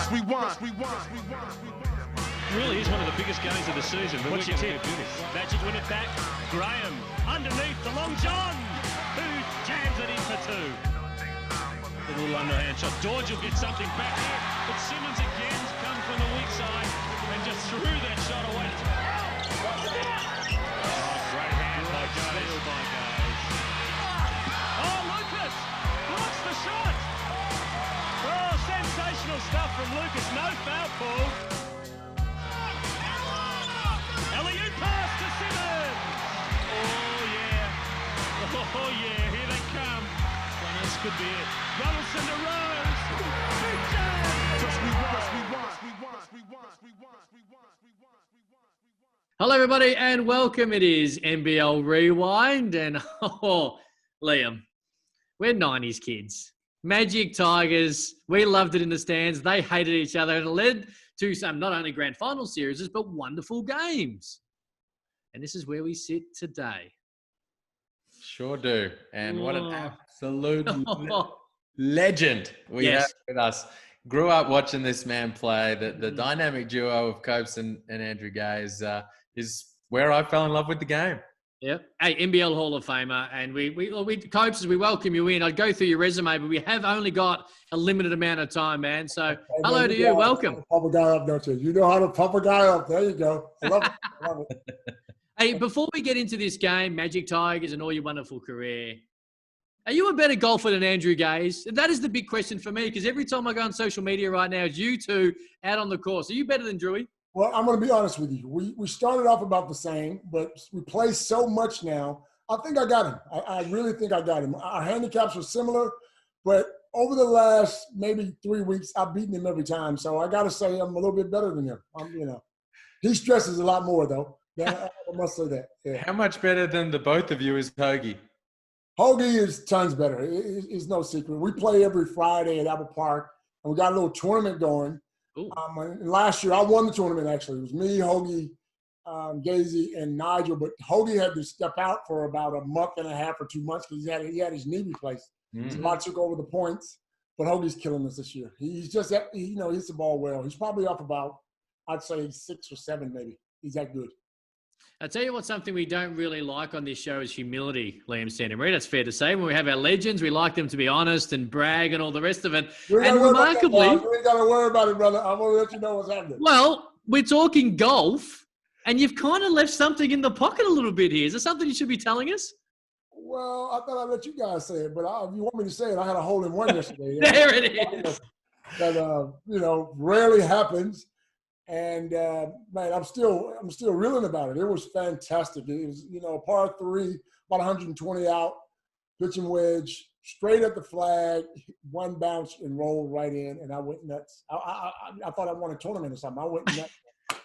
Really is one of the biggest games of the season. But what's your tip? Magic win it back. Graham underneath the long John, who jams it in for two. A little underhand shot. George will get something back here, but Simmons again comes from the weak side and just threw that shot away. Oh, great hand by Gaze. Oh, Lucas blocks the shot. Oh, sensational stuff from Lucas. No foul call. Elliott pass to Simmons. Oh, yeah. Oh, yeah. Here they come. Well, this could be it. Donaldson to Rose. Hello, everybody, and welcome. It is NBL Rewind. And, Liam, we're 90s kids. Magic Tigers. We loved it in the stands. They hated each other, and it led to some not only grand final series, but wonderful games. And this is where we sit today. Sure do. And what an absolute legend we have with us. Grew up watching this man play. The dynamic duo of Copes and Andrew Gaze is where I fell in love with the game. Yep. Hey, NBL Hall of Famer. And we Copes, as we welcome you in, I'd go through your resume, but we have only got a limited amount of time, man. So hello to you. Welcome. Pump a guy up, don't you? You know how to pump a guy up. There you go. I love it. I love it. Hey, before we get into this game, Magic Tigers and all your wonderful career, are you a better golfer than Andrew Gaze? That is the big question for me, because every time I go on social media right now, it's you two out on the course. Are you better than Drewy? Well, I'm going to be honest with you. We started off about the same, but we play so much now. I think I got him. I really think I got him. Our handicaps were similar, but over the last maybe 3 weeks, I've beaten him every time. So I got to say I'm a little bit better than him. He stresses a lot more, though. Yeah, I must say that. Yeah. How much better than the both of you is Hoagie? Hoagie is tons better. It's no secret. We play every Friday at Apple Park, and we got a little tournament going. And last year, I won the tournament, actually. It was me, Hoagie, Gazy, and Nigel. But Hoagie had to step out for about a month and a half or 2 months because he had his knee replaced. Mm-hmm. So I took over the points. But Hoagie's killing us this year. He's just, he hits the ball well. He's probably up about, I'd say, 6 or 7 maybe. He's that good. I'll tell you what, something we don't really like on this show is humility, Liam Santamaria. That's fair to say. When we have our legends, we like them to be honest and brag and all the rest of it. And remarkably, you ain't got to worry about it, brother. I'm going to let you know what's happening. Well, we're talking golf, and you've kind of left something in the pocket a little bit here. Is there something you should be telling us? Well, I thought I'd let you guys say it, but if you want me to say it, I had a hole in one yesterday. There it is. That, rarely happens. And, man, I'm still reeling about it. It was fantastic. It was, par 3, about 120 out, pitching wedge, straight at the flag, one bounce and rolled right in, and I went nuts. I thought I won a tournament or something. I went nuts.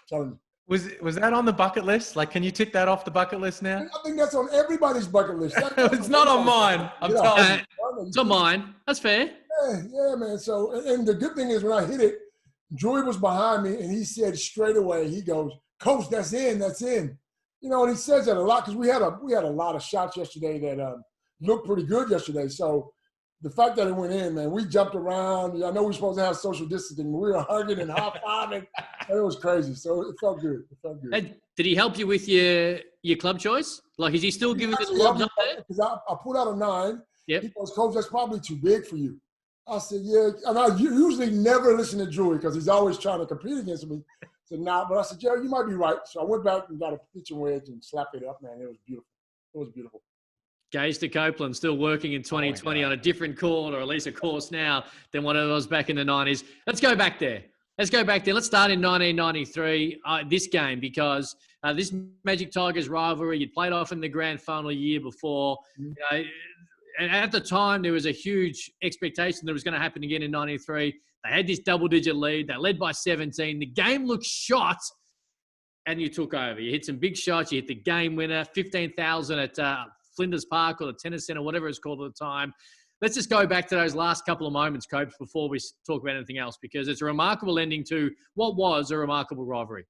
Telling you. Was that on the bucket list? Like, can you tick that off the bucket list now? I think that's on everybody's bucket list. It's not on mine. I'm telling you. It's on mine. That's fair. Yeah, man. So, and the good thing is when I hit it, Joey was behind me, and he said straight away, he goes, "Coach, that's in, that's in." And he says that a lot because we had a lot of shots yesterday that looked pretty good yesterday. So the fact that it went in, man, we jumped around. I know we're supposed to have social distancing, but we were hugging and high-fiving. It was crazy. So it felt good. And did he help you with your club choice? Like, is he still giving you the lobs up there? Because I put out a 9. Yep. He goes, "Coach, that's probably too big for you." I said, yeah. And I usually never listen to Drewy because he's always trying to compete against me. I said, nah. But I said, Jerry, you might be right. So I went back and got a pitching wedge and slapped it up, man. It was beautiful. It was beautiful. Gaze to Copeland, still working in 2020 on a different court, or at least a course now than what it was back in the 90s. Let's go back there. Let's start in 1993, this game, because this Magic Tigers rivalry, you played off in the grand final a year before. And at the time, there was a huge expectation that it was going to happen again in 93. They had this double-digit lead. They led by 17. The game looked shot, and you took over. You hit some big shots. You hit the game winner, 15,000 at Flinders Park or the Tennis Centre, whatever it's called at the time. Let's just go back to those last couple of moments, Copes, before we talk about anything else, because it's a remarkable ending to what was a remarkable rivalry.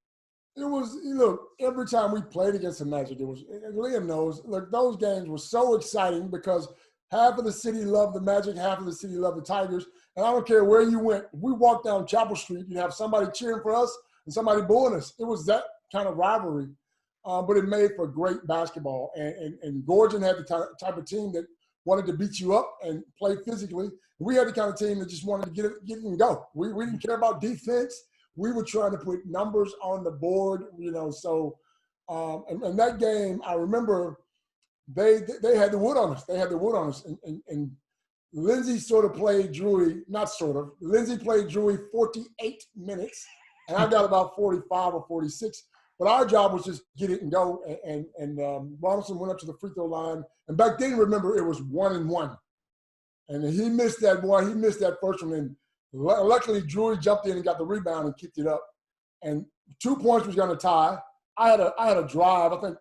It was, look, every time we played against the Magic, it was, and Liam knows, look, those games were so exciting because Half of the city loved the Magic, half of the city loved the Tigers. And I don't care where you went. If we walked down Chapel Street, you'd have somebody cheering for us and somebody booing us. It was that kind of rivalry. But it made for great basketball. And Gorgon had the type of team that wanted to beat you up and play physically. We had the kind of team that just wanted to get it and go. We didn't care about defense. We were trying to put numbers on the board, So, and that game, I remember they had the wood on us. They had the wood on us. And Lindsay sort of played Drewy, not sort of. Lindsay played Drewy 48 minutes, and I got about 45 or 46. But our job was just get it and go. And Ronaldson went up to the free throw line. And back then, remember, it was 1-1. And he missed that one. He missed that first one. And luckily, Drewy jumped in and got the rebound and kicked it up. And 2 points was going to tie. I had a drive. I think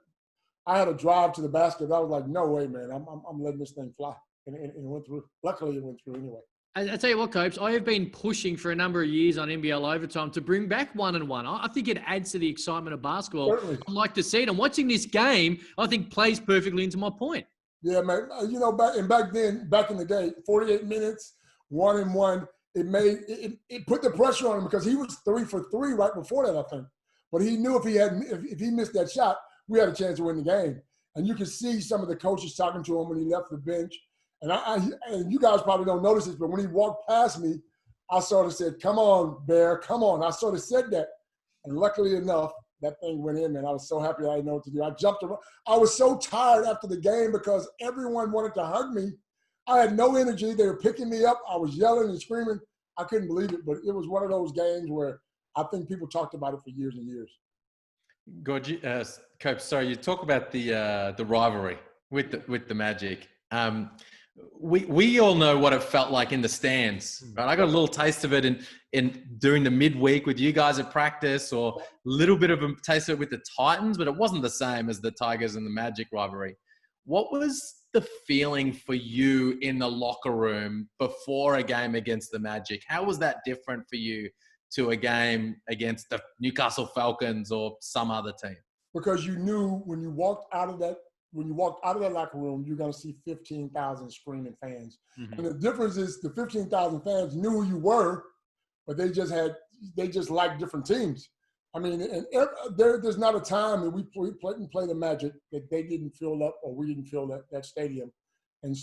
I had a drive to the basket. I was like, no way, man. I'm letting this thing fly. And it went through. Luckily, it went through anyway. I tell you what, Copes, I have been pushing for a number of years on NBL Overtime to bring back 1-1. I think it adds to the excitement of basketball. Certainly. I like to see it. And watching this game, I think plays perfectly into my point. Yeah, man. Back in the day, 48 minutes, 1-1, it put the pressure on him because he was 3 for 3 right before that, I think. But he knew if he missed that shot, we had a chance to win the game. And you could see some of the coaches talking to him when he left the bench. And you guys probably don't notice this, but when he walked past me, I sort of said, "Come on, Bear, come on." I sort of said that. And luckily enough, that thing went in, and I was so happy I didn't know what to do. I jumped around. I was so tired after the game because everyone wanted to hug me. I had no energy. They were picking me up. I was yelling and screaming. I couldn't believe it, but it was one of those games where I think people talked about it for years and years. Coach, sorry, you talk about the rivalry with the Magic. We all know what it felt like in the stands, right? I got a little taste of it in during the midweek with you guys at practice, or a little bit of a taste of it with the Titans, but it wasn't the same as the Tigers and the Magic rivalry. What was the feeling for you in the locker room before a game against the Magic? How was that different for you to a game against the Newcastle Falcons or some other team? Because you knew when you walked out of that locker room, you're going to see 15,000 screaming fans. Mm-hmm. And the difference is the 15,000 fans knew who you were, but they just liked different teams. I mean, and there's not a time that we play the Magic that they didn't fill up or we didn't fill that stadium. And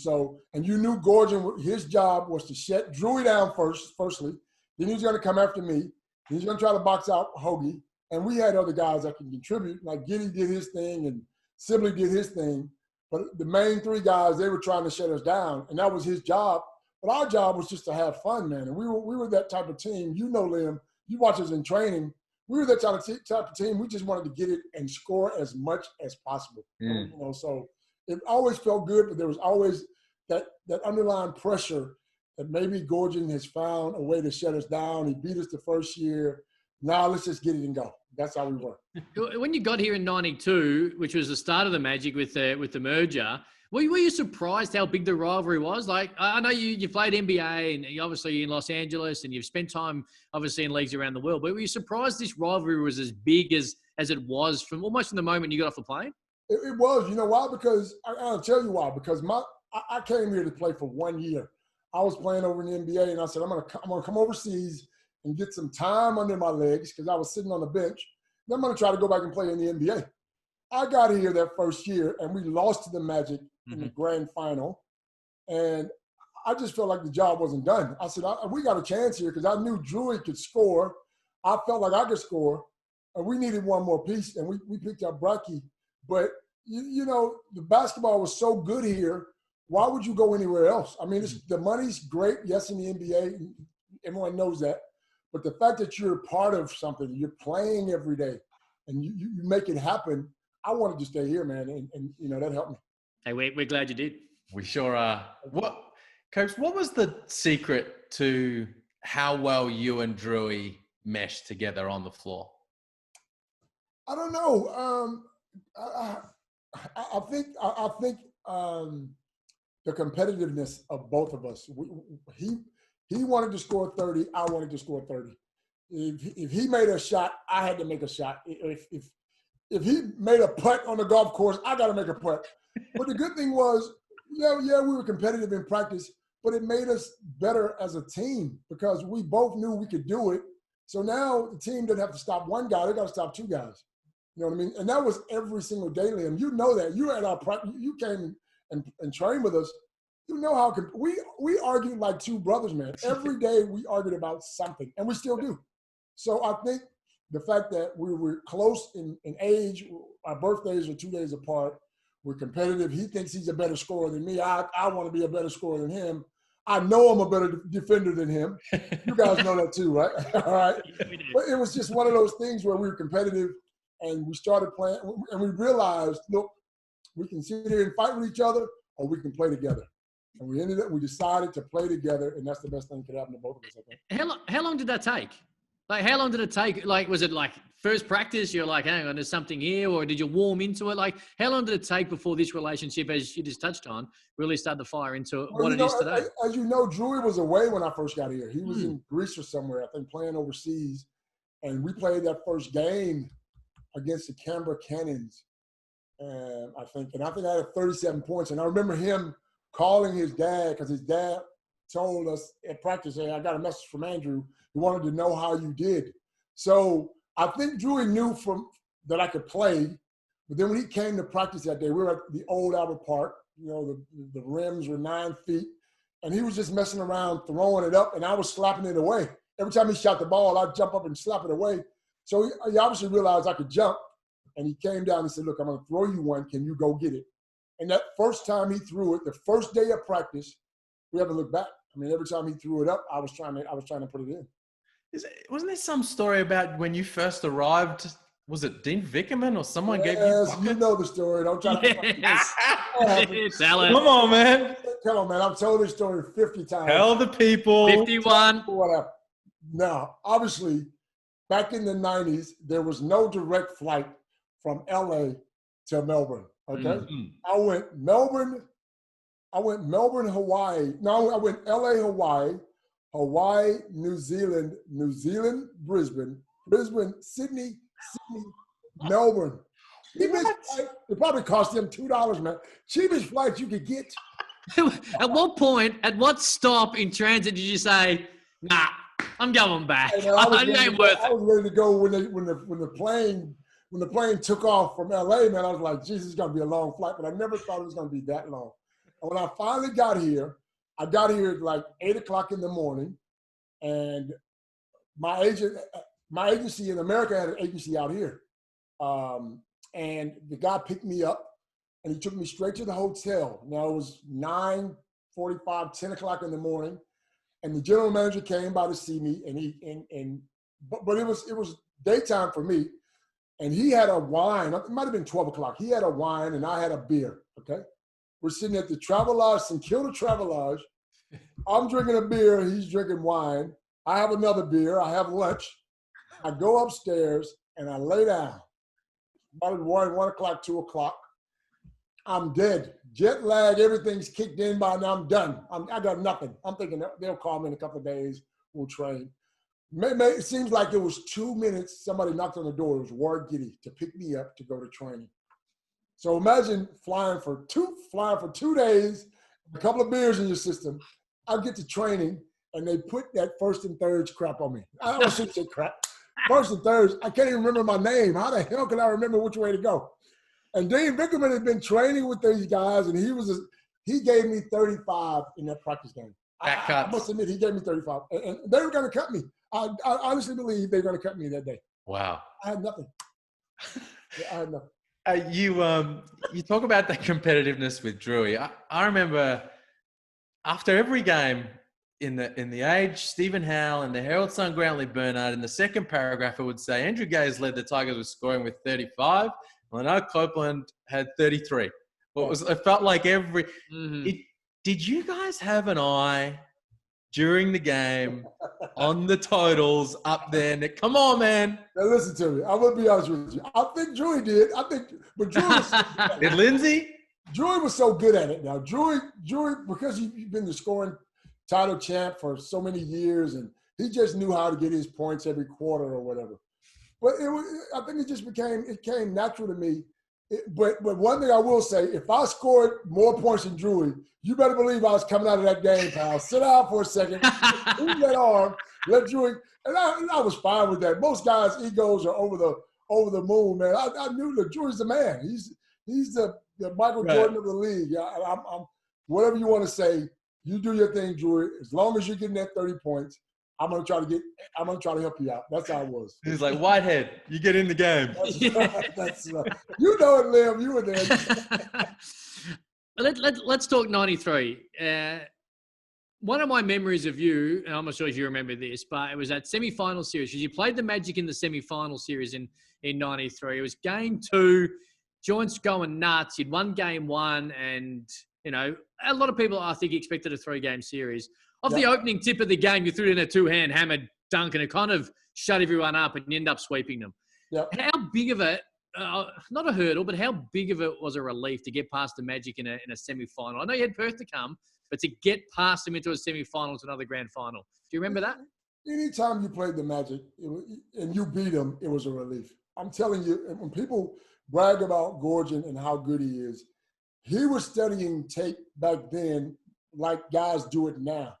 you knew Gorgon, his job was to shut Drewy down firstly. Then he was going to come after me. He was going to try to box out Hoagie. And we had other guys that could contribute. Like Giddy did his thing and Sibley did his thing. But the main 3 guys, they were trying to shut us down. And that was his job. But our job was just to have fun, man. And we were that type of team. You know, Liam, you watch us in training. We were that type of team. We just wanted to get it and score as much as possible. So it always felt good, but there was always that underlying pressure that maybe Gorgon has found a way to shut us down. He beat us the first year. Now let's just get it and go. That's how we were. When you got here in '92, which was the start of the Magic with the merger, were you surprised how big the rivalry was? Like, I know you played NBA and you're obviously in Los Angeles and you've spent time obviously in leagues around the world, but were you surprised this rivalry was as big as it was from almost from the moment you got off the plane? It was. You know why? Because I'll tell you why. Because I came here to play for 1 year. I was playing over in the NBA, and I said, I'm gonna come overseas and get some time under my legs because I was sitting on the bench. Then I'm gonna try to go back and play in the NBA. I got here that first year, and we lost to the Magic in the grand final, and I just felt like the job wasn't done. I said, we got a chance here because I knew Drewy could score. I felt like I could score, and we needed one more piece, and we picked up Barkley. But, you know, the basketball was so good here, why would you go anywhere else? I mean, the money's great, yes, in the NBA. Everyone knows that. But the fact that you're part of something, you're playing every day, and you make it happen, I wanted to stay here, man, and you know, that helped me. Hey, we're glad you did. We sure are. Coach, what was the secret to how well you and Drewy meshed together on the floor? I don't know. I think the competitiveness of both of us. He wanted to score 30. I wanted to score 30. If he made a shot, I had to make a shot. If he made a putt on the golf course, I got to make a putt. But the good thing was, Yeah, we were competitive in practice, but it made us better as a team because we both knew we could do it. So now the team didn't have to stop one guy; they got to stop two guys. You know what I mean? And that was every single day, Liam. You know that. You were at our practice. You came and trained with us. You know how we argued like two brothers, man. Every day we argued about something, and we still do. So I think the fact that we were close in age, our birthdays are 2 days apart. We're competitive. He thinks he's a better scorer than me. I want to be a better scorer than him. I know I'm a better defender than him. You guys know that too, right? All right. But it was just one of those things where we were competitive and we started playing and we realized, look, we can sit here and fight with each other or we can play together. And we decided to play together, and that's the best thing that could happen to both of us, I think. How long did that take? Like, how long did it take? Like, was it like first practice, you're like, hang on, there's something here, or did you warm into it? Like, how long did it take before this relationship, as you just touched on, really started to fire into what it is today? As you know, Drewy was away when I first got here. He was in Greece or somewhere, I think, playing overseas. And we played that first game against the Canberra Cannons. And I think I had 37 points. And I remember him calling his dad because his dad told us at practice, hey, I got a message from Andrew. He wanted to know how you did. So I think Drewy knew that I could play. But then when he came to practice that day, we were at the old Albert Park. You know, the rims were 9 feet. And he was just messing around, throwing it up, and I was slapping it away. Every time he shot the ball, I'd jump up and slap it away. So he obviously realized I could jump. And he came down and said, look, I'm going to throw you one. Can you go get it? And that first time he threw it, the first day of practice, we haven't looked back. I mean, every time he threw it up, I was trying to put it in. Wasn't there some story about when you first arrived? Was it Dean Vickerman or someone gave you buckets? buckets? You know the story. Don't try to. Tell it. Come on, man. Come on, man. I've told this story 50 times. Tell the people. 51. Whatever. Now, obviously, back in the 90s, there was no direct flight from LA to Melbourne. Okay. Mm-hmm. I went Melbourne, Hawaii. No, I went LA, Hawaii, New Zealand, Brisbane, Sydney, Melbourne. Cheapest flight, it probably cost them $2, man. Cheapest flight you could get. At what stop in transit did you say, nah, I'm going back? Hey, man, It ain't worth it. I was ready to go when the plane took off from LA, man. I was like, Jesus, it's gonna be a long flight, but I never thought it was gonna be that long. And when I finally got here, I got here at like 8 o'clock in the morning, and my agency in America had an agency out here. And the guy picked me up and he took me straight to the hotel. Now it was 9:45, 10 o'clock in the morning. And the general manager came by to see me but it was daytime for me. And he had a wine, it might've been 12 o'clock. He had a wine and I had a beer, okay? We're sitting at the Travelodge, St. Kilda Travelodge. I'm drinking a beer, he's drinking wine. I have another beer, I have lunch. I go upstairs and I lay down. About 1 o'clock, 2 o'clock. I'm dead. Jet lag, everything's kicked in by now. I'm done. I got nothing. I'm thinking they'll call me in a couple of days. We'll train. It seems like it was 2 minutes. Somebody knocked on the door. It was Ward Giddy to pick me up to go to training. So imagine flying for 2 days, a couple of beers in your system. I get to training, and they put that first and thirds crap on me. I don't should say crap. First and thirds, I can't even remember my name. How the hell can I remember which way to go? And Dean Vickerman had been training with these guys, and he gave me 35 in that practice game. I must admit, he gave me 35. And they were going to cut me. I honestly believe they were going to cut me that day. Wow. I had nothing. I had nothing. You talk about the competitiveness with Drewy. I remember after every game in the Age, Stephen Howe and the Herald Sun Grantley Bernard, in the second paragraph, it would say Andrew Gaze led the Tigers with scoring with 35. Lanard Copeland had 33. It felt like every. Did you guys have an eye during the game on the totals up there? Come on, man. Now listen to me. I will be honest with you. I think Drewy did. But Drewy was so good at it. Did Lindsay? Drewy was so good at it. Now Drewy, because you've been the scoring title champ for so many years, and he just knew how to get his points every quarter or whatever. But I think it came natural to me. But one thing I will say, if I scored more points than Drewy, you better believe I was coming out of that game, pal. Sit down for a second, move that arm, let Drewy, and I was fine with that. Most guys' egos are over the moon, man. I knew that Drew's the man. He's the Michael Jordan of the league. I'm whatever you want to say. You do your thing, Drewy. As long as you're getting that 30 points, I'm gonna try to help you out. That's how it was. He's like, Whitehead, you get in the game. That's you know it, Liam. You were there. Let's talk 93. One of my memories of you, and I'm not sure if you remember this, but it was that semi-final series. Because you played the Magic in the semi-final series in 93. It was game 2. Joints going nuts. You'd won game 1, and a lot of people, I think, expected a 3-game series. Off the opening tip of the game, you threw it in a 2-hand hammered dunk, and it kind of shut everyone up, and you end up sweeping them. Yep. How big of a, not a hurdle, but how big of it was a relief to get past the Magic in a semi-final? I know you had Perth to come, but to get past them into a semi-final to another grand final. Do you remember that? Anytime you played the Magic and you beat them, it was a relief. I'm telling you, when people brag about Gorgon and how good he is, he was studying tape back then like guys do it now.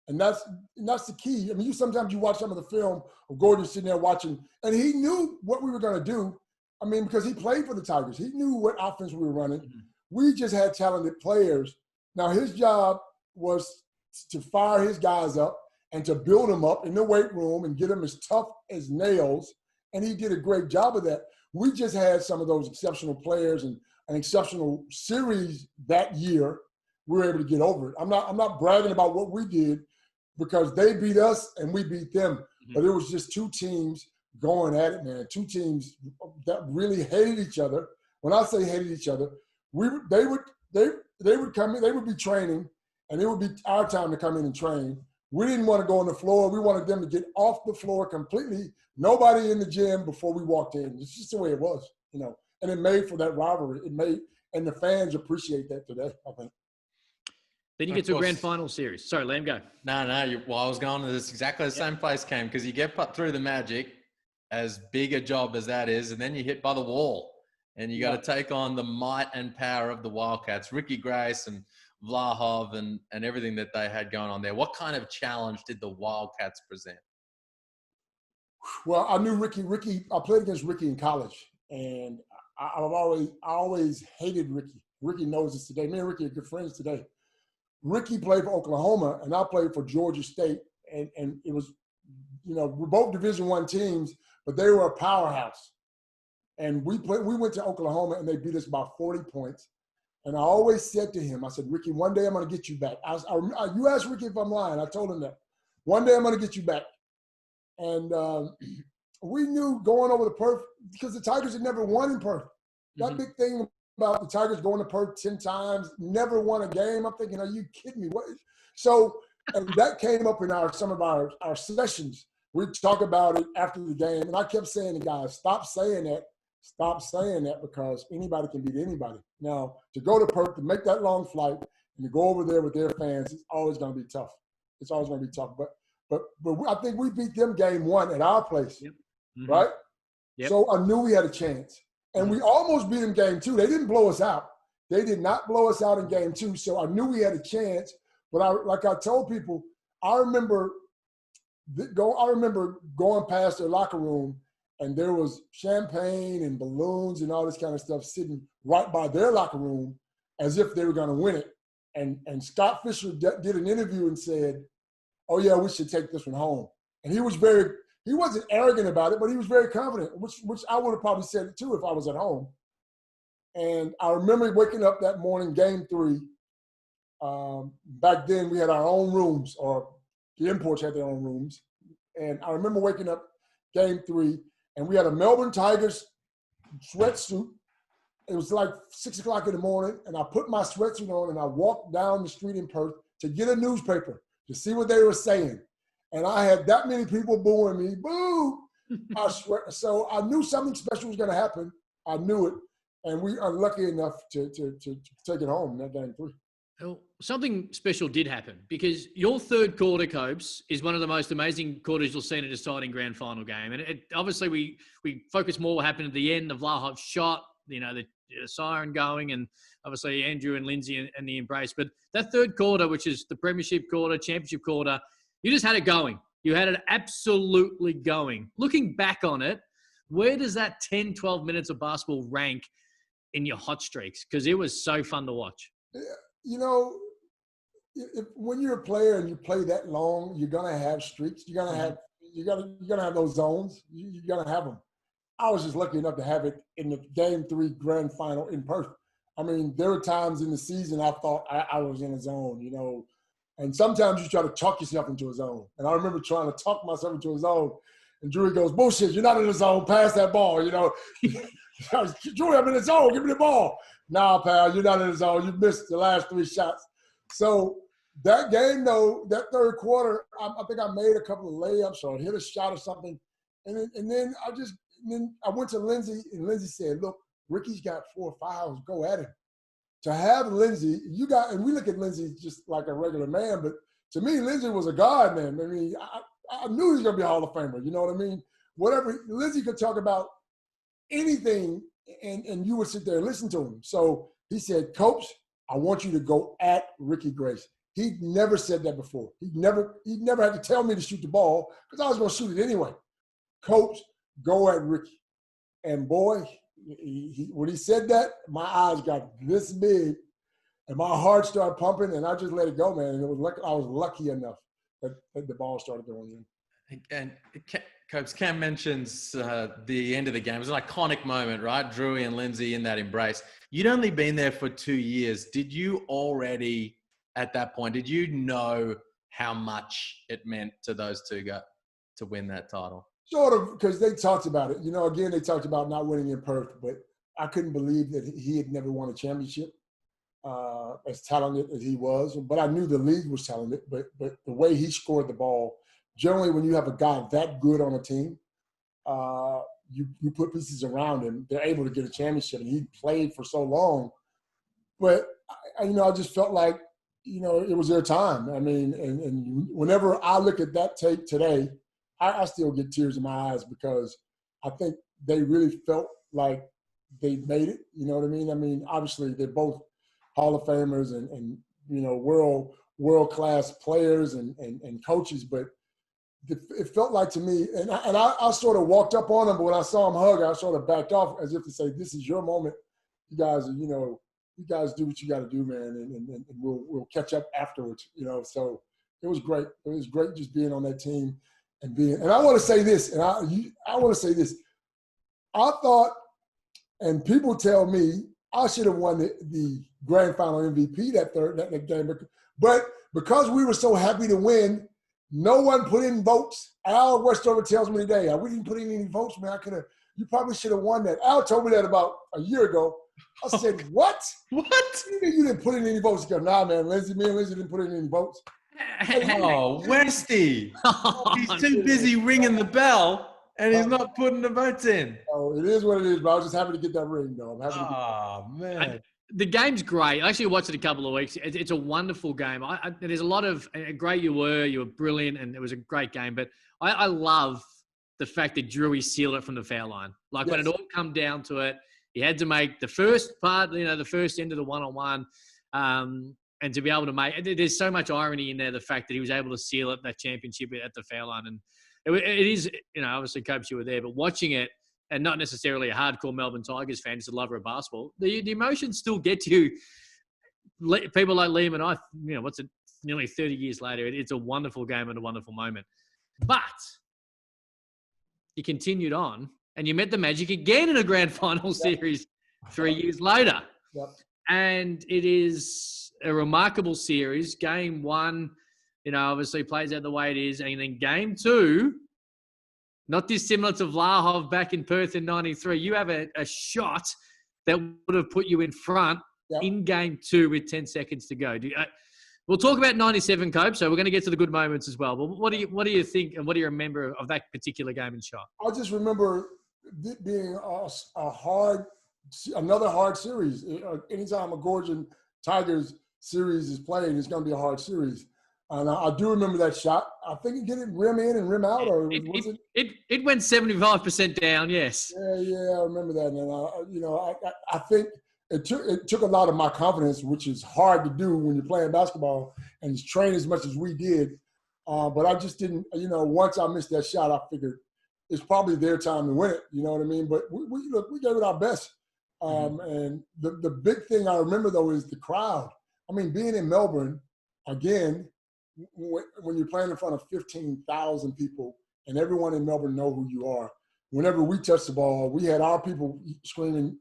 And that's the key. I mean, sometimes you watch some of the film of Gordon sitting there watching, and he knew what we were going to do. I mean, because he played for the Tigers. He knew what offense we were running. Mm-hmm. We just had talented players. Now, his job was to fire his guys up and to build them up in the weight room and get them as tough as nails. And he did a great job of that. We just had some of those exceptional players and an exceptional series that year. We were able to get over it. I'm not bragging about what we did, because they beat us and we beat them. Mm-hmm. But it was just two teams going at it, man. Two teams that really hated each other. When I say hated each other, they would come in, they would be training, and it would be our time to come in and train. We didn't want to go on the floor. We wanted them to get off the floor completely. Nobody in the gym before we walked in. It's just the way it was, And it made for that rivalry. And the fans appreciate that today, I think. Then you get to a grand final series. Sorry, Liam, go. No. I was going to this exactly the same place, Cam, because you get put through the Magic, as big a job as that is, and then you hit by the wall, and you got to take on the might and power of the Wildcats, Ricky Grace and Vlahov and everything that they had going on there. What kind of challenge did the Wildcats present? Well, I knew Ricky. I played against Ricky in college, and I always hated Ricky. Ricky knows this today. Me and Ricky are good friends today. Ricky played for Oklahoma, and I played for Georgia State, and it was, we're both Division I teams, but they were a powerhouse. And we went to Oklahoma, and they beat us by 40 points. And I always said to him, I said, Ricky, one day I'm going to get you back. You asked Ricky if I'm lying. I told him that. One day I'm going to get you back. And we knew going over to Perth, because the Tigers had never won in Perth. That big thing about the Tigers going to Perth 10 times, never won a game. I'm thinking, are you kidding me? What? So, and that came up in some of our sessions. We'd talk about it after the game. And I kept saying to guys, stop saying that, because anybody can beat anybody. Now, to go to Perth, to make that long flight, and to go over there with their fans, it's always going to be tough. It's always going to be tough. But I think we beat them game 1 at our place, right? Yep. So I knew we had a chance. And we almost beat them game 2. They didn't blow us out. They did not blow us out in game 2. So I knew we had a chance. But like I told people, I remember going past their locker room, and there was champagne and balloons and all this kind of stuff sitting right by their locker room as if they were going to win it. And Scott Fisher did an interview and said, oh, yeah, we should take this one home. And he wasn't arrogant about it, but he was very confident, which I would have probably said it too if I was at home. And I remember waking up that morning, game 3. Back then we had our own rooms, or the imports had their own rooms. And I remember waking up game 3, and we had a Melbourne Tigers sweatsuit. It was like 6 o'clock in the morning, and I put my sweatsuit on, and I walked down the street in Perth to get a newspaper to see what they were saying. And I had that many people booing me, boo! I swear. So I knew something special was going to happen. I knew it. And we are lucky enough to take it home in that game 3. Well, something special did happen, because your third quarter, Copes, is one of the most amazing quarters you'll see in a deciding grand final game. And obviously we focus more what happened at the end, the Vlahov shot, the siren going, and obviously Andrew and Lindsay and the embrace. But that third quarter, which is the premiership quarter, championship quarter, you just had it going. You had it absolutely going. Looking back on it, where does that 10, 12 minutes of basketball rank in your hot streaks? Because it was so fun to watch. You know, when you're a player and you play that long, you're gonna have streaks. You're gonna have those zones. You're gonna have them. I was just lucky enough to have it in the Game 3 grand final in person. I mean, there were times in the season I thought I was in a zone, you know, and sometimes you try to talk yourself into a zone. And I remember trying to talk myself into a zone, and Drew goes, "Bullshit, you're not in the zone. Pass that ball," you know. Drew, I'm in the zone. Give me the ball. Nah, pal, you're not in the zone. You missed the last 3 shots. So that game, though, that third quarter, I think I made a couple of layups or hit a shot or something. And then I went to Lindsay, and Lindsay said, "Look, Ricky's got 4 fouls. Go at him." To have Lindsay, and we look at Lindsay just like a regular man, but to me, Lindsay was a god, man. I mean, I knew he was going to be a Hall of Famer. You know what I mean? Whatever, Lindsay could talk about anything, and you would sit there and listen to him. So he said, "Coach, I want you to go at Ricky Grace." He'd never said that before. He'd never had to tell me to shoot the ball because I was going to shoot it anyway. "Coach, go at Ricky." And boy, when he said that, my eyes got this big and my heart started pumping, and I just let it go, man. And I was lucky enough that the ball started going in. And Coach Cam mentions the end of the game. It was an iconic moment, right? Drewy and Lindsay in that embrace. You'd only been there for 2 years. Did you already, at that point, did you know how much it meant to those two guys to win that title? Sort of, because they talked about it. You know, again, they talked about not winning in Perth, but I couldn't believe that he had never won a championship, as talented as he was. But I knew the league was talented, but the way he scored the ball, generally when you have a guy that good on a team, you put pieces around him, they're able to get a championship. And he played for so long. But, I just felt like, it was their time. I mean, and whenever I look at that tape today, I still get tears in my eyes because I think they really felt like they made it. You know what I mean? I mean, obviously they're both Hall of Famers and world-class players and coaches, but it felt like to me, and I sort of walked up on them, but when I saw them hug, I sort of backed off as if to say, "This is your moment. You guys are, you guys do what you got to do, man, and we'll catch up afterwards." So it was great. It was great just being on that team. And I want to say this, and I want to say this. I thought, and people tell me I should have won the grand final MVP that game, but because we were so happy to win, no one put in votes. Al Westover tells me today, "We didn't put in any votes, man. You probably should have won that." Al told me that about a year ago. I said, "What? What? You mean you didn't put in any votes?" He goes, "Nah, man. Me and Lindsay didn't put in any votes." Oh, Westy. He's too busy ringing the bell and he's not putting the votes in. Oh, it is what it is, but I was just happy to get that ring, though. I'm happy to get man. The game's great. I actually watched it a couple of weeks. It's a wonderful game. There's a lot of great you were brilliant, and it was a great game. But I love the fact that Drewy sealed it from the foul line. Like when it all come down to it, he had to make the first part, the first end of the one-on-one. And to be able to make, there's so much irony in there, the fact that he was able to seal it, that championship at the foul line. And it is, obviously, Copes, you were there, but watching it, and not necessarily a hardcore Melbourne Tigers fan, just a lover of basketball, the emotions still get to you. People like Liam and I, nearly 30 years later, it's a wonderful game and a wonderful moment. But you continued on, and you met the Magic again in a grand final series 3 years later. Yep. And it is a remarkable series. Game 1, obviously plays out the way it is. And then game 2, not dissimilar to Vlahov back in Perth in 93. You have a shot that would have put you in front in game 2 with 10 seconds to go. We'll talk about 97, Cope, so we're going to get to the good moments as well. But what do you think, and what do you remember of that particular game and shot? I just remember it being another hard series. Anytime a Gorgon Tigers series is playing, it's going to be a hard series. And I do remember that shot. I think he did it rim in and rim out, or was it? It went 75% down. Yes. Yeah, I remember that. And I think it took a lot of my confidence, which is hard to do when you're playing basketball and train as much as we did. But I just didn't. Once I missed that shot, I figured it's probably their time to win it. You know what I mean? But we gave it our best. And the big thing I remember though is the crowd. I mean, being in Melbourne again. When you're playing in front of 15,000 people and everyone in Melbourne know who you are, whenever we touched the ball, we had our people screaming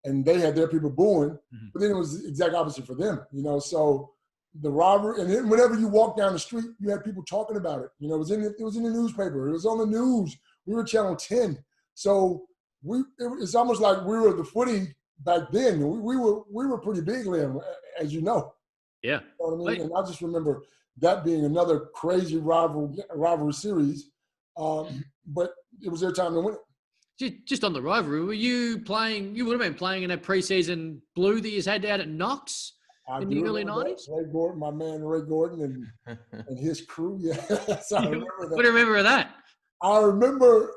and they had their people booing, but then it was the exact opposite for them, so the rivalry. And then whenever you walk down the street, you had people talking about it. It was in the newspaper. It was on the news. We were Channel 10. So it's almost like we were the footy back then. We were pretty big, Liam, as you know. Yeah. You know what I mean? And I just remember that being another crazy rivalry series, but it was their time to win it. Just on the rivalry, were you playing? You would have been playing in that preseason blue that you had out at Knox in the early 90s. Ray Gordon, my man Ray Gordon, and his crew. Yeah, so I remember that. What do you remember of that? I remember.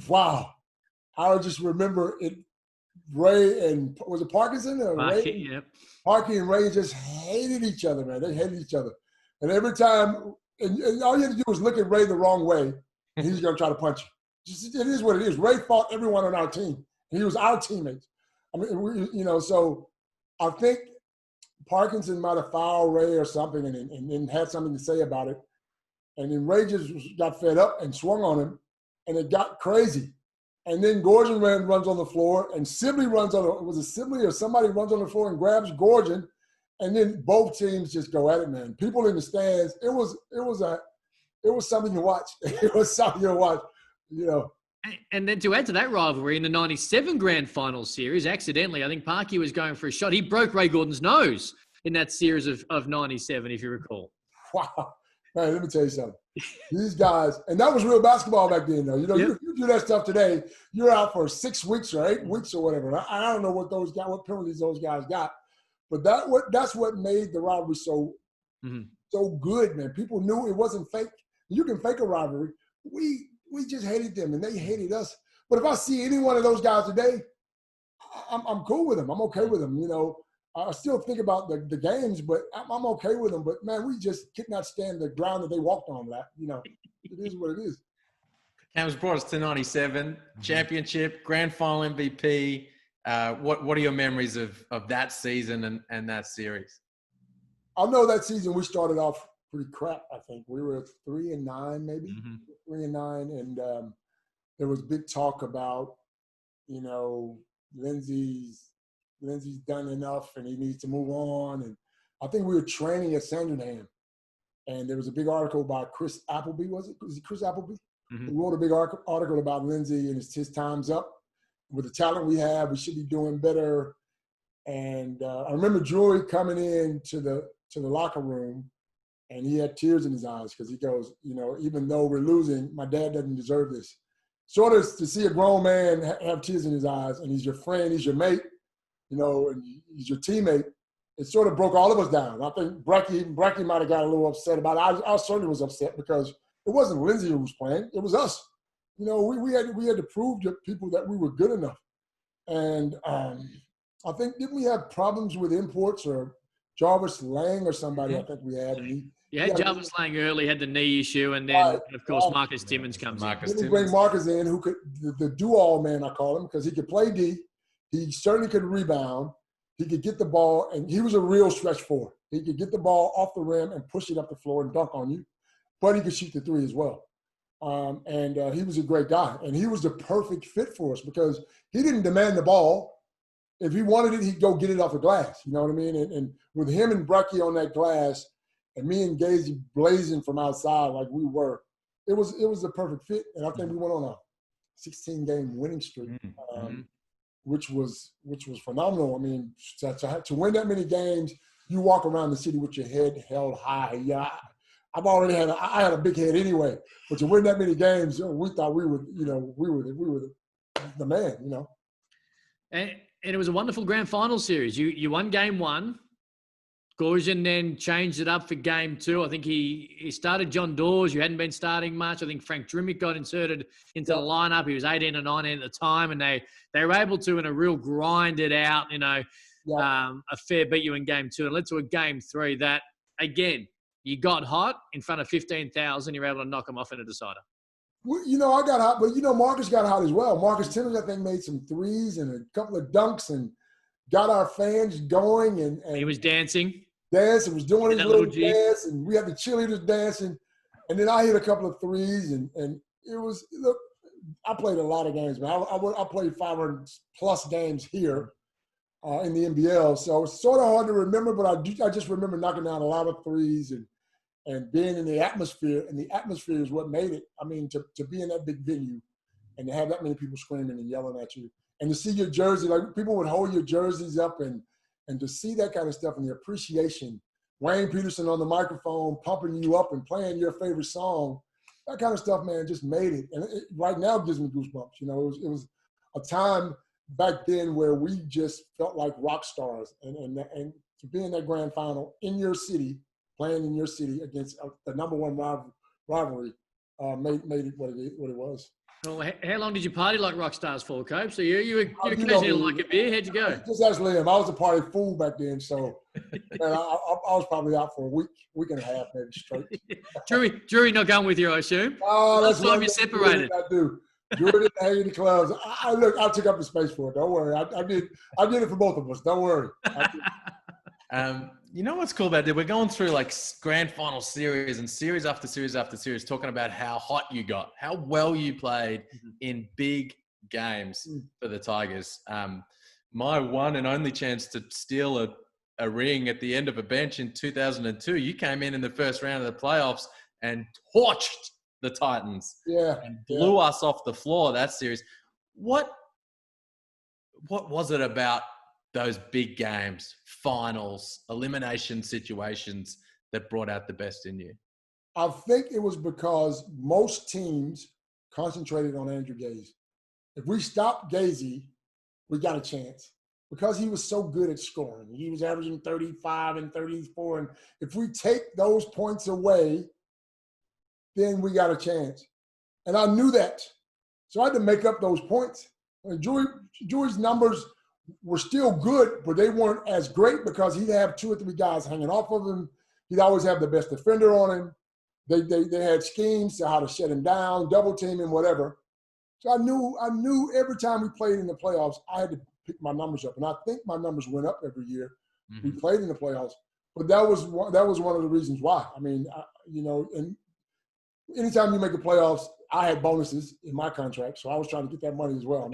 Wow, I just remember it. Ray and was it Parkinson or Barkley, Ray? Yep. Parky and Ray just hated each other, man. They hated each other. And every time, and all you had to do was look at Ray the wrong way, and he's going to try to punch you. It is what it is. Ray fought everyone on our team. He was our teammate. I mean, so I think Parkinson might have fouled Ray or something and had something to say about it. And then Ray just got fed up and swung on him, and it got crazy. And then Gorgon runs on the floor, and Sibley runs on – was it Sibley or somebody runs on the floor and grabs Gorgon, and then both teams just go at it, man. People in the stands, it was something to watch. It was something to watch, And then to add to that rivalry, in the 97 Grand Final series, accidentally, I think Parky was going for a shot. He broke Ray Gordon's nose in that series of 97, if you recall. Wow. Man, let me tell you something. These guys, and that was real basketball back then, though. You do that stuff today, you're out for 6 weeks or 8 weeks or whatever. I don't know what penalties those guys got, but that's what made the rivalry so good, man. People knew it wasn't fake. You can fake a rivalry. We just hated them, and they hated us. But if I see any one of those guys today, I'm cool with them. I'm okay with them. I still think about the games, but I'm okay with them. But, man, we just could not stand the ground that they walked on. It is what it is. Cam's brought us to 97, championship, grand final MVP. What are your memories of that season and that series? I know that season we started off pretty crap, I think. We were 3-9 maybe, 3-9. And there was big talk about, Lindsay's done enough and he needs to move on. And I think we were training at Sandringham. And there was a big article by Chris Appleby, was it Chris Appleby? He wrote a big article about Lindsay and his time's up. With the talent we have, we should be doing better. And I remember Drury coming in to the locker room, and he had tears in his eyes because he goes, even though we're losing, my dad doesn't deserve this. Sort of to see a grown man have tears in his eyes, and he's your friend, he's your mate, and he's your teammate. It sort of broke all of us down. I think Barkley might have got a little upset about it. I certainly was upset because it wasn't Lindsay who was playing. It was us. We had to prove to people that we were good enough. And I think, didn't we have problems with imports or Jarvis Lang or somebody I think we had? Jarvis Lang early had the knee issue, and then, of course, Marcus Timmons comes in. Then we bring Marcus in, who could the do-all man, I call him, because he could play D. He certainly could rebound. He could get the ball, and he was a real stretch forward. He could get the ball off the rim and push it up the floor and dunk on you, but he could shoot the three as well. And he was a great guy, and he was the perfect fit for us because he didn't demand the ball. If he wanted it, he'd go get it off the glass. You know what I mean? And with him and Barkley on that glass, and me and Gazy blazing from outside like we were, it was the perfect fit. And I think we went on a 16-game winning streak, which was phenomenal. I mean, to win that many games, you walk around the city with your head held high. Yeah, I had a big head anyway, but to win that many games, we thought we were the man, And it was a wonderful grand final series. You won game one, Gorgian then changed it up for game 2. I think he started John Dawes, who hadn't been starting much. I think Frank Drimick got inserted into the lineup. He was 18 or 19 at the time, and they were able to, in a real grind it out, a fair beat you in game 2. And led to a game 3 that, again, you got hot in front of 15,000. You were able to knock them off in a decider. Well, I got hot, but, Marcus got hot as well. Marcus Timmons, I think, made some threes and a couple of dunks and got our fans going. And he was dancing. And was doing his little dance, and we had the cheerleaders dancing. And then I hit a couple of threes, and it was – look, I played a lot of games, man. I played 500-plus games here in the NBL. So it's sort of hard to remember, but I just remember knocking down a lot of threes and being in the atmosphere. And the atmosphere is what made it. I mean, to be in that big venue and to have that many people screaming and yelling at you. And to see your jersey, like people would hold your jerseys up and to see that kind of stuff and the appreciation, Wayne Peterson on the microphone pumping you up and playing your favorite song, that kind of stuff, man, just made it. And it right now gives me goosebumps. It was a time back then where we just felt like rock stars. And to be in that grand final in your city, playing in your city against the number one rivalry made it what it was. Well, how long did you party like rock stars for, Cope? So you occasionally like a beer. How'd you go? Just ask Liam. I was a party fool back then, so man, I was probably out for a week and a half, maybe straight. Drury not going with you, I assume. Oh, that's why you separated. I do. Drury didn't hang in the clubs. I took up the space for it. Don't worry. I did it for both of us. Don't worry. You know what's cool about it? We're going through like grand final series and series after series after series, talking about how hot you got, how well you played in big games for the Tigers. My one and only chance to steal a ring at the end of a bench in 2002, you came in the first round of the playoffs and torched the Titans. And blew us off the floor that series. What was it about those big games, finals, elimination situations that brought out the best in you? I think it was because most teams concentrated on Andrew Gaze. If we stopped Gazy, we got a chance because he was so good at scoring. He was averaging 35 and 34. And if we take those points away, then we got a chance. And I knew that. So I had to make up those points. And Joey's numbers were still good, but they weren't as great because he'd have 2 or 3 guys hanging off of him. He'd always have the best defender on him. They had schemes to how to shut him down, double team him, whatever. So I knew every time we played in the playoffs, I had to pick my numbers up. And I think my numbers went up every year we played in the playoffs. But that was one of the reasons why. I mean, and anytime you make the playoffs, I had bonuses in my contract, so I was trying to get that money as well.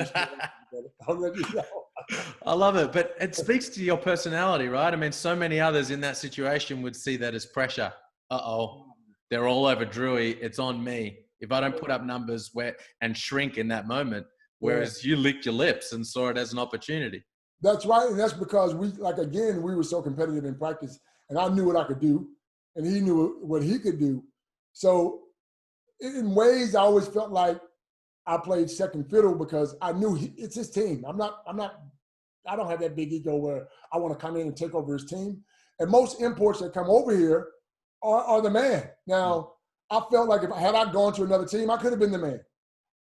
I'll let you know. I love it, but it speaks to your personality, right? I mean, so many others in that situation would see that as pressure. They're all over Drewy. It's on me. If I don't put up numbers and shrink in that moment, whereas you licked your lips and saw it as an opportunity. That's right, and that's because we were so competitive in practice, and I knew what I could do, and he knew what he could do. So in ways, I always felt like I played second fiddle because I knew it's his team. I don't have that big ego where I want to come in and take over his team. And most imports that come over here are the man. Now, I felt like had I gone to another team, I could have been the man.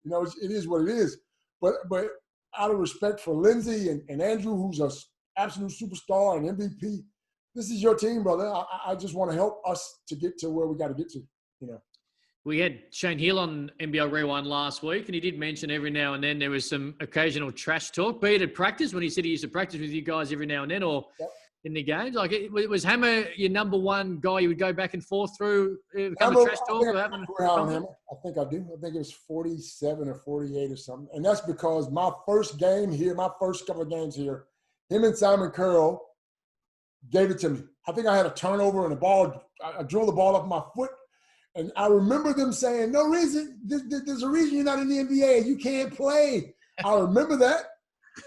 It is what it is. But out of respect for Lindsey and Andrew, who's an absolute superstar and MVP, this is your team, brother. I just want to help us to get to where we got to get to, We had Shane Hill on NBL Rewind last week, and he did mention every now and then there was some occasional trash talk, be it at practice when he said he used to practice with you guys every now and then, or in the games. Like, was Hammer your number one guy you would go back and forth through? Hammer, trash talk? I think I do. I think it was 47 or 48 or something. And that's because my first game here, my first couple of games here, him and Simon Curl gave it to me. I think I had a turnover and I drilled the ball off my foot. And I remember them saying, no reason, there's a reason you're not in the NBA. You can't play. I remember that.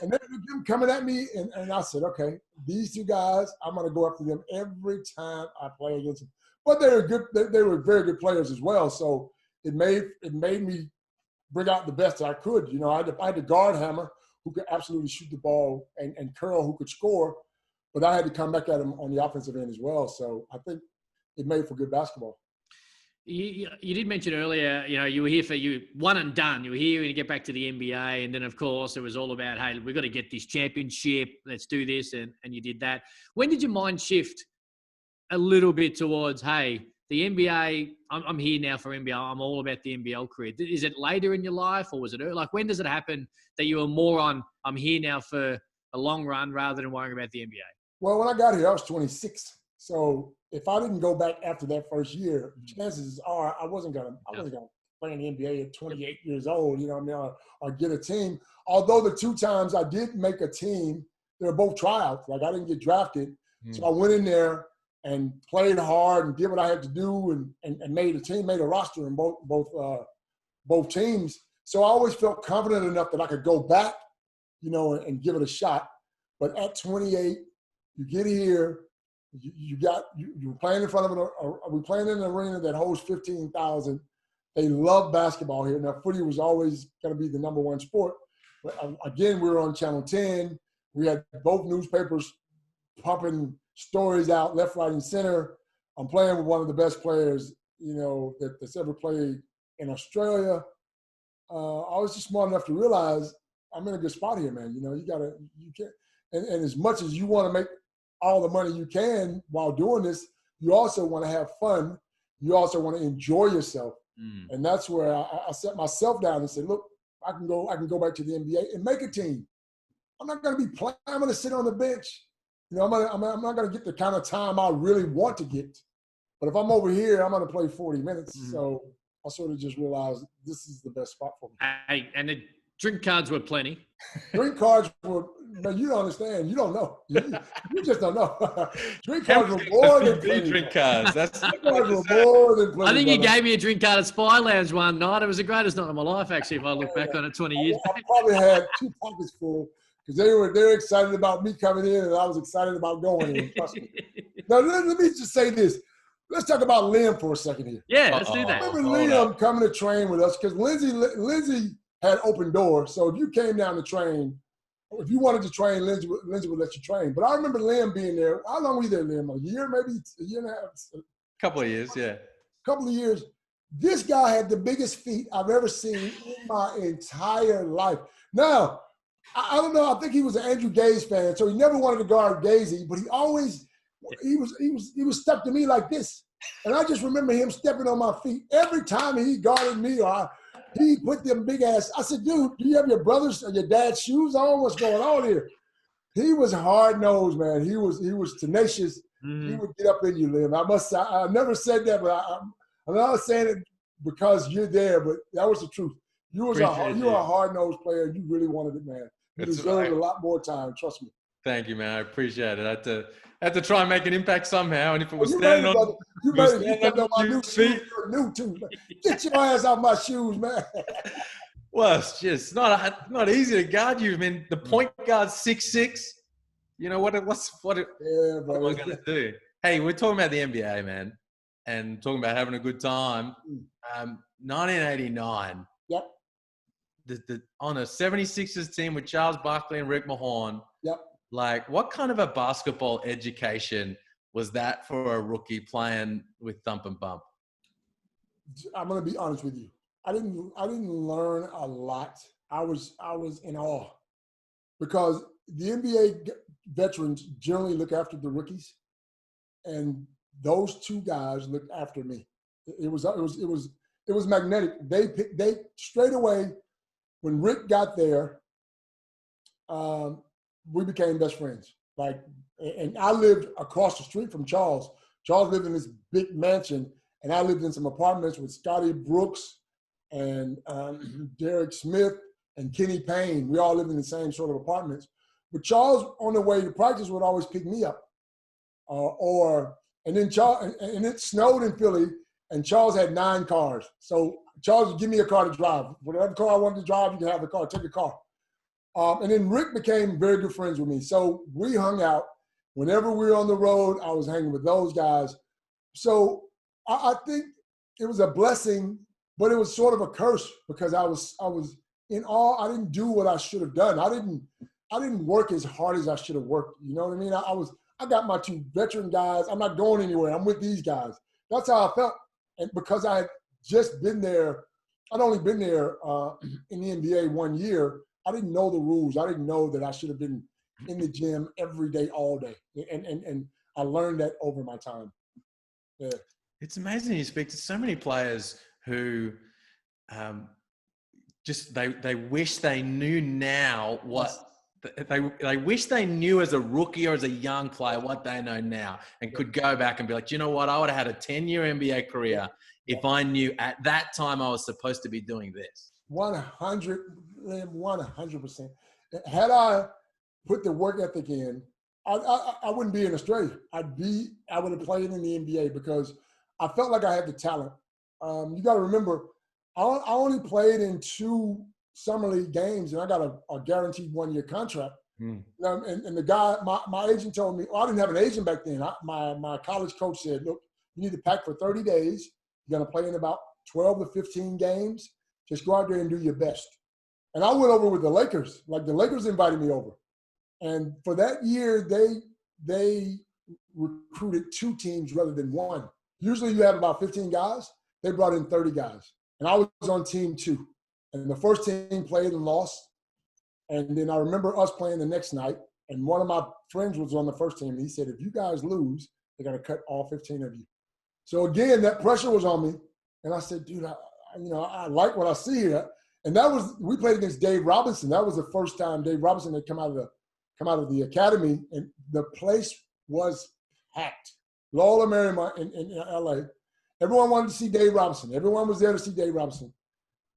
And then them coming at me, and I said, okay, these 2 guys, I'm going to go after them every time I play against them. But they were very good players as well. So it made me bring out the best that I could. I had to guard Hammer, who could absolutely shoot the ball, and Curl, who could score. but I had to come back at them on the offensive end as well. So I think it made for good basketball. You did mention earlier, you were here for one and done. You were here and you get back to the NBA. And then, of course, it was all about, hey, we've got to get this championship. Let's do this. And you did that. When did your mind shift a little bit towards, hey, the NBA, I'm here now for NBL. I'm all about the NBL career. Is it later in your life or was it early? Like, when does it happen that you were more on, I'm here now for a long run rather than worrying about the NBA? Well, when I got here, I was 26. So if I didn't go back after that first year, chances are I wasn't gonna play in the NBA at 28 years old, you know what I mean, or get a team. Although the 2 times I did make a team, they were both tryouts. Like I didn't get drafted. So I went in there and played hard and did what I had to do and made a team, made a roster in both teams. So I always felt confident enough that I could go back, and give it a shot. But at 28, you get here, you're playing in front of we're playing in an arena that holds 15,000. They love basketball here. Now, footy was always going to be the number one sport. But again, we were on Channel 10. We had both newspapers pumping stories out left, right, and center. I'm playing with one of the best players, that's ever played in Australia. I was just smart enough to realize I'm in a good spot here, man. You can't. And as much as you want to make all the money you can while doing this, you also want to have fun. You also want to enjoy yourself. And that's where I set myself down and said, look, I can go back to the NBA and make a team. I'm not going to be playing. I'm going to sit on the bench. I'm not going to get the kind of time I really want to get. But if I'm over here, I'm going to play 40 minutes. So I sort of just realized this is the best spot for me. Hey, and the drink cards were plenty. Drink cards were, man, you don't understand. You don't know. You just don't know. Drink cards were more than plenty. Drink cards. Drink cards were more than plenty. I think you gave me a drink card at Spy Lounge one night. It was the greatest night of my life, actually, if I look back on it 20 years back. I probably had 2 pockets full because they're excited about me coming in and I was excited about going in. Trust me. Now, let me just say this. Let's talk about Liam for a second here. Yeah, let's do that. I remember Liam coming to train with us because Lindsay had open doors. So if you came down to train, if you wanted to train, Lindsay would let you train. But I remember Liam being there. How long were you there, Liam? A year, maybe a year and a half? Couple of years, yeah. Couple of years. This guy had the biggest feet I've ever seen in my entire life. Now, I don't know. I think he was an Andrew Gaze fan, so he never wanted to guard Gazy, but he was stuck to me like this. And I just remember him stepping on my feet every time he guarded me or he put them big ass. I said, dude, do you have your brother's or your dad's shoes on? What's going on here? He was hard nosed, man. He was tenacious. He would get up in you, Liam. I never said that, but I'm not saying it because you're there, but that was the truth. You were a hard nosed player. And you really wanted it, man. You deserved a lot more time. Trust me. Thank you, man. I appreciate it. I had to try and make an impact somehow, and if it was you standing on my new feet, shoes, you're new too. Get your ass off my shoes, man. Well, it's just not easy to guard you. I mean, the point guard's 6'6". You know what am I going to do? Hey, we're talking about the NBA, man, and talking about having a good time. 1989. Yep. On a 76ers team with Charles Barkley and Rick Mahorn. Yep. Like, what kind of a basketball education was that for a rookie playing with Thump and Bump? I'm going to be honest with you. I didn't learn a lot. I was in awe because the NBA veterans generally look after the rookies, and those 2 guys looked after me. It was magnetic. They straight away when Rick got there. We became best friends. And I lived across the street from Charles. Charles lived in this big mansion, and I lived in some apartments with Scotty Brooks and Derek Smith and Kenny Payne. We all lived in the same sort of apartments. But Charles, on the way to practice, would always pick me up. And then Charles, and it snowed in Philly, and Charles had 9 cars. So Charles would give me a car to drive. Whatever car I wanted to drive, you can have the car. Take the car. And then Rick became very good friends with me. So we hung out. Whenever we were on the road, I was hanging with those guys. So I think it was a blessing, but it was sort of a curse because I was in awe. I didn't do what I should have done. I didn't work as hard as I should have worked. You know what I mean? I got my 2 veteran guys. I'm not going anywhere. I'm with these guys. That's how I felt. And because I had just been there, I'd only been there in the NBA 1 year. I didn't know the rules. I didn't know that I should have been in the gym every day, all day. And I learned that over my time. Yeah. It's amazing you speak to so many players who just they wish they knew now what they wish they knew as a rookie or as a young player what they know now, and could go back and be like, do you know what? I would have had a 10-year NBA career if I knew at that time I was supposed to be doing this. 100%. Had I put the work ethic in, I wouldn't be in Australia. I would have played in the NBA because I felt like I had the talent. You got to remember, I only played in 2 summer league games, and I got a guaranteed 1-year contract. And the guy, my agent told me, I didn't have an agent back then. My college coach said, look, you need to pack for 30 days. You're going to play in about 12 to 15 games. Just go out there and do your best. And I went over with the Lakers. Like, the Lakers invited me over. And for that year, they recruited 2 teams rather than 1. Usually you have about 15 guys. They brought in 30 guys. And I was on team 2. And the first team played and lost. And then I remember us playing the next night. And one of my friends was on the first team. And he said, if you guys lose, they're going to cut all 15 of you. So again, that pressure was on me. And I said, dude, I like what I see here. And we played against Dave Robinson. That was the first time Dave Robinson had come out of the academy, and the place was packed. Loyola Marymount in LA. Everyone wanted to see Dave Robinson. Everyone was there to see Dave Robinson.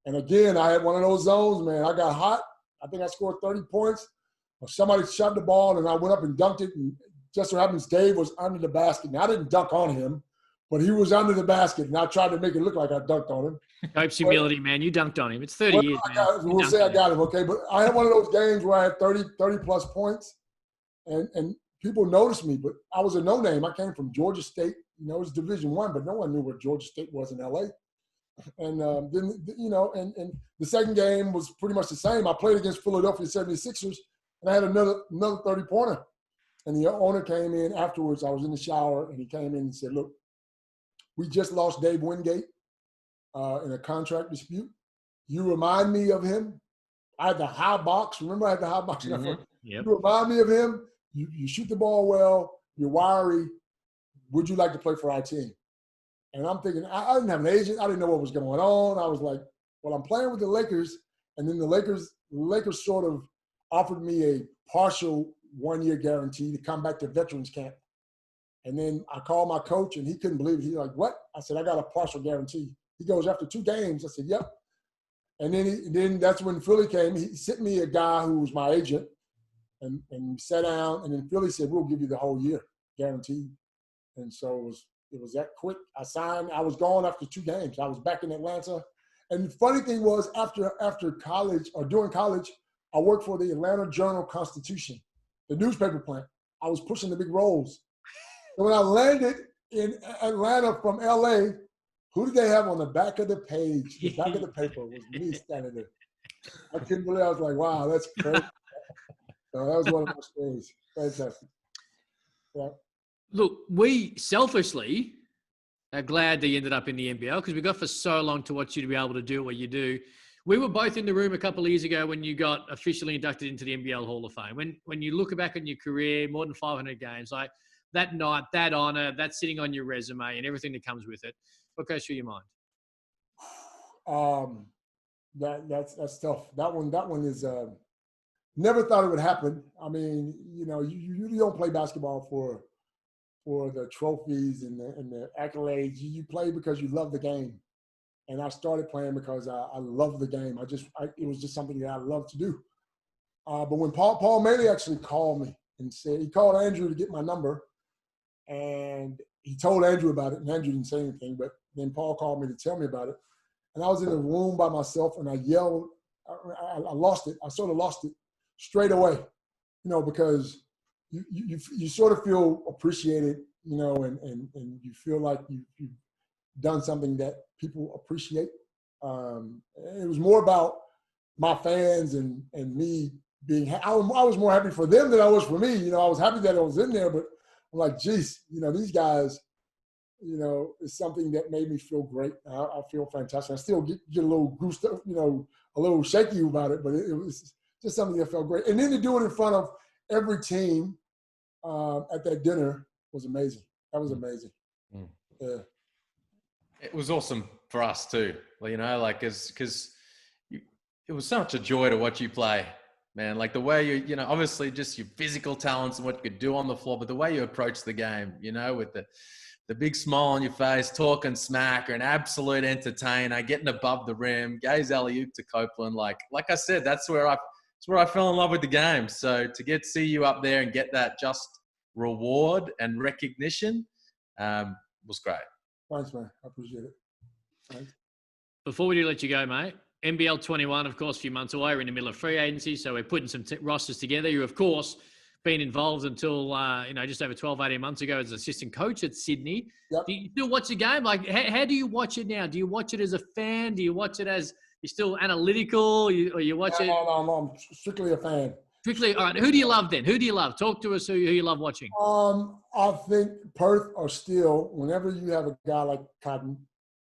And again, I had one of those zones, man. I got hot. I think I scored 30 points. Somebody shot the ball, and I went up and dunked it. And just so happens Dave was under the basket. Now, I didn't dunk on him, but he was under the basket, and I tried to make it look like I dunked on him. Cope's humility, man. You dunked on him. It's 30 years, man. We'll say I got him, okay? But I had one of those games where I had 30-plus points, and people noticed me, but I was a no-name. I came from Georgia State. It was Division I, but no one knew where Georgia State was in L.A. And then, and the second game was pretty much the same. I played against Philadelphia 76ers, and I had another 30-pointer. And the owner came in afterwards. I was in the shower, and he came in and said, look, we just lost Dave Wingate in a contract dispute. You remind me of him. I had the high box. Remember, I had the high box. Yep. You remind me of him. You shoot the ball well. You're wiry. Would you like to play for our team? And I'm thinking, I didn't have an agent. I didn't know what was going on. I was like, well, I'm playing with the Lakers. And then the Lakers sort of offered me a partial 1-year guarantee to come back to veterans camp. And then I called my coach, and he couldn't believe it. He's like, what? I said, I got a partial guarantee. He goes, after 2 games? I said, yep. And then that's when Philly came. He sent me a guy who was my agent, and sat down. And then Philly said, we'll give you the whole year guaranteed. And so it was that quick. I signed. I was gone after 2 games. I was back in Atlanta. And the funny thing was, after college, or during college, I worked for the Atlanta Journal-Constitution, the newspaper plant. I was pushing the big rolls. And when I landed in Atlanta from LA, who did they have on the back of the page? The back of the paper was me standing there. I couldn't believe it. I was like, wow, that's crazy. So that was one of my stories. Fantastic. Yeah. Look, we selfishly are glad that you ended up in the NBL, because we got for so long to watch you to be able to do what you do. We were both in the room a couple of years ago when you got officially inducted into the NBL Hall of Fame. When you look back on your career, more than 500 games, like that night, that honor, that sitting on your resume and everything that comes with it, what goes through your mind? That's tough. That one is never thought it would happen. I mean, you don't play basketball for the trophies and the accolades. You play because you love the game. And I started playing because I love the game. It was just something that I love to do. But when Paul Maley actually called me and said, he called Andrew to get my number, and he told Andrew about it, and Andrew didn't say anything, but then Paul called me to tell me about it. And I was in a room by myself, and I yelled. I lost it. I sort of lost it straight away, because you sort of feel appreciated, and you feel like you've done something that people appreciate. It was more about my fans and me I was more happy for them than I was for me. You know, I was happy that I was in there, but I'm like, geez, you know, these guys, you know, it's something that made me feel great. I feel fantastic. I still get a little goosed up, you know, a little shaky about it, but it was just something that felt great. And then to do it in front of every team at that dinner was amazing. That was amazing. Mm. Yeah. It was awesome for us too. You know, like, because it was such a joy to watch you play, man. Like the way you know, obviously just your physical talents and what you could do on the floor, but the way you approach the game, you know, with the big smile on your face, talking smack, or an absolute entertainer, getting above the rim, gaze alley-oop to Copeland. Like I said, that's where I fell in love with the game. So to see you up there and get that just reward and recognition was great. Thanks, man. I appreciate it. Thanks. Before we do let you go, mate, NBL 21, of course, a few months away. We're in the middle of free agency, so we're putting some rosters together. You, of course, been involved until, just over 12, 18 months ago as assistant coach at Sydney. Yep. Do you still watch the game? Like, how do you watch it now? Do you watch it as a fan? Do you watch it as you're still analytical? Or you watch it? No, I'm strictly a fan. Strictly, all right. Who do you love then? Who do you love? Talk to us who you love watching. I think Perth or still, whenever you have a guy like Cotton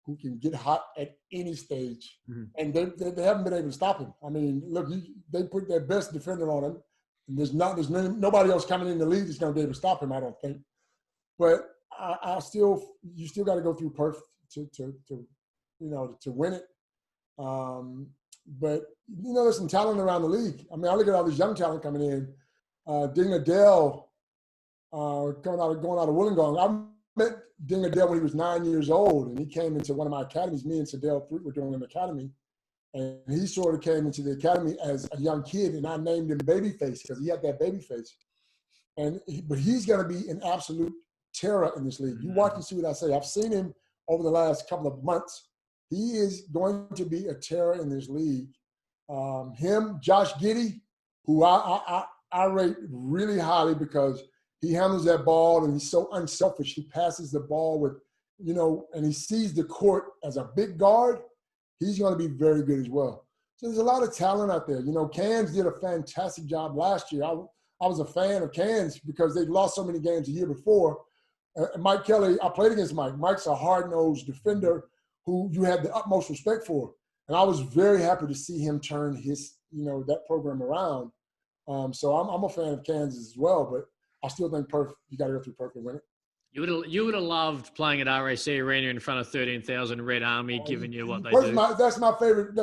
who can get hot at any stage, and they haven't been able to stop him. I mean, look, they put their best defender on him, and there's nobody else coming in the league that's going to be able to stop him, I don't think. But you still got to go through Perth to win it. But you know, there's some talent around the league. I mean, I look at all this young talent coming in. Ding Adele, going out of Wollongong. I met Ding Adele when he was 9 years old, and he came into one of my academies. Me and Sadell were doing an academy, and he sort of came into the academy as a young kid, and I named him Babyface because he had that baby face. But he's going to be an absolute terror in this league. You watch and see what I say. I've seen him over the last couple of months. He is going to be a terror in this league. Him, Josh Giddey, who I rate really highly because he handles that ball and he's so unselfish. He passes the ball with, you know, and he sees the court as a big guard. He's going to be very good as well. So there's a lot of talent out there. You know, Cairns did a fantastic job last year. I was a fan of Cairns because they lost so many games the year before. Mike Kelly, I played against Mike. Mike's a hard-nosed defender who you have the utmost respect for. And I was very happy to see him turn that program around. So I'm a fan of Kansas as well, but I still think Perth, you got to go through Perth to win it. You would have loved playing at RAC Arena in front of 13,000 Red Army, giving you what they do. That's my favorite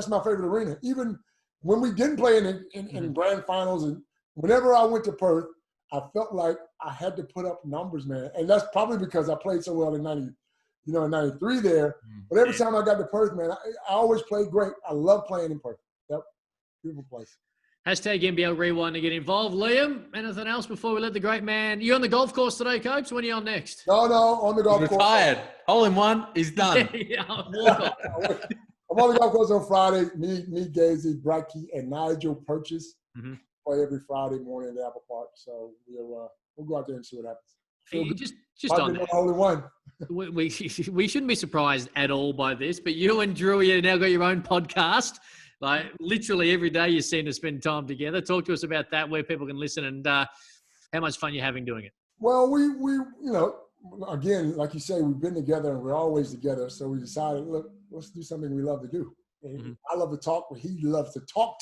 arena. Even when we didn't play in grand finals, and whenever I went to Perth, I felt like I had to put up numbers, man. And that's probably because I played so well in 93 there. But every time I got to Perth, man, I always played great. I love playing in Perth. Yep, beautiful place. Hashtag NBL Rewind to get involved. Liam, anything else before we let the great man? You on the golf course today, Copes? When are you on next? No, on the golf course. Retired. Hole in one. He's done. I'm on the golf course on Friday. Me, Gazy, Barkley, and Nigel Purchase play every Friday morning at Apple Park. So we'll go out there and see what happens. Just on that. Hole in one. We shouldn't be surprised at all by this, but you and Drew, you now got your own podcast. Like literally every day you seem to spend time together. Talk to us about that, where people can listen, and how much fun you're having doing it. Well, we again, like you say, we've been together and we're always together. So we decided, look, let's do something we love to do. I love to talk, but he loves to talk.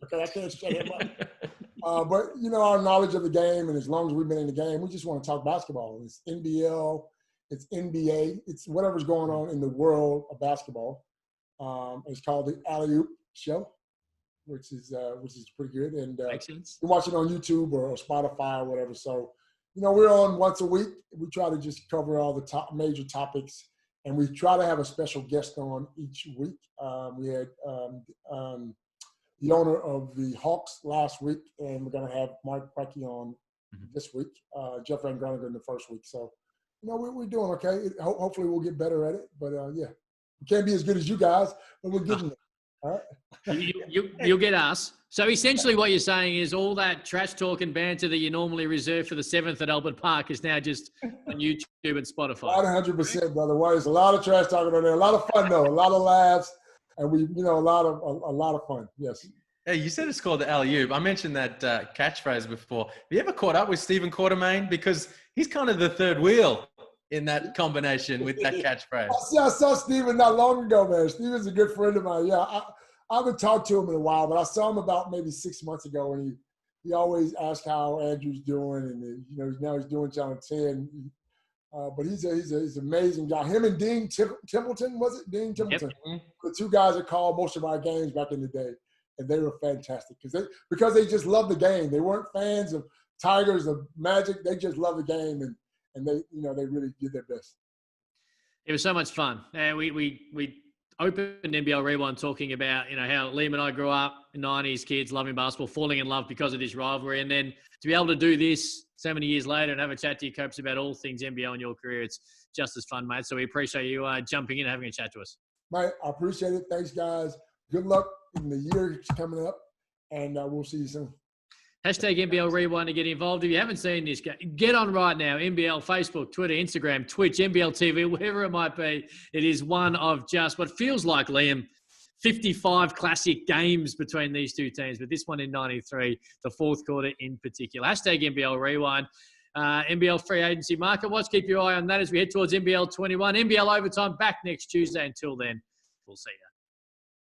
Okay, I can't shut him up. But our knowledge of the game, and as long as we've been in the game, we just want to talk basketball. It's NBL, it's NBA, it's whatever's going on in the world of basketball. It's called the Alley-Oop Show, which is pretty good. And you can watch it on YouTube or Spotify or whatever. So, we're on once a week. We try to just cover all the top major topics, and we try to have a special guest on each week. We had the owner of the Hawks last week, and we're going to have Mark Barkley on this week. Jeff Van Groningen the first week. So, we're doing okay. Hopefully we'll get better at it. But, yeah, we can't be as good as you guys, but we're getting it. All right. You'll get us. So essentially what you're saying is all that trash talk and banter that you normally reserve for the 7th at Albert Park is now just on YouTube and Spotify. 100%, brother. Well, there's a lot of trash talking on there. A lot of fun, though. A lot of laughs. And we, a lot of fun. Yes. Yeah, you said it's called the alley-oop. I mentioned that catchphrase before. Have you ever caught up with Stephen Quartermain? Because he's kind of the third wheel in that combination with that catchphrase. I saw Stephen not long ago, man. Stephen's a good friend of mine. Yeah, I haven't talked to him in a while, but I saw him about maybe 6 months ago, and he always asks how Andrew's doing, and now he's doing Channel 10. But he's an amazing guy. Him and Dean Templeton, was it? Dean Templeton. Yep. The two guys that called most of our games back in the day. And they were fantastic because they just loved the game. They weren't fans of Tigers or Magic. They just loved the game, and they they really did their best. It was so much fun. We opened NBL Rewind talking about how Liam and I grew up, 90s kids loving basketball, falling in love because of this rivalry, and then to be able to do this so many years later and have a chat to you, Copes, about all things NBL in your career, it's just as fun, mate. So we appreciate you jumping in and having a chat to us. Mate, I appreciate it. Thanks, guys. Good luck in the year coming up, and we'll see you soon. Hashtag NBL Rewind to get involved. If you haven't seen this, get on right now. NBL, Facebook, Twitter, Instagram, Twitch, NBL TV, whatever it might be. It is one of just what feels like, Liam, 55 classic games between these two teams, but this one in 93, the fourth quarter in particular. Hashtag NBL Rewind. NBL free agency market watch. Keep your eye on that as we head towards NBL 21. NBL overtime back next Tuesday. Until then, we'll see you.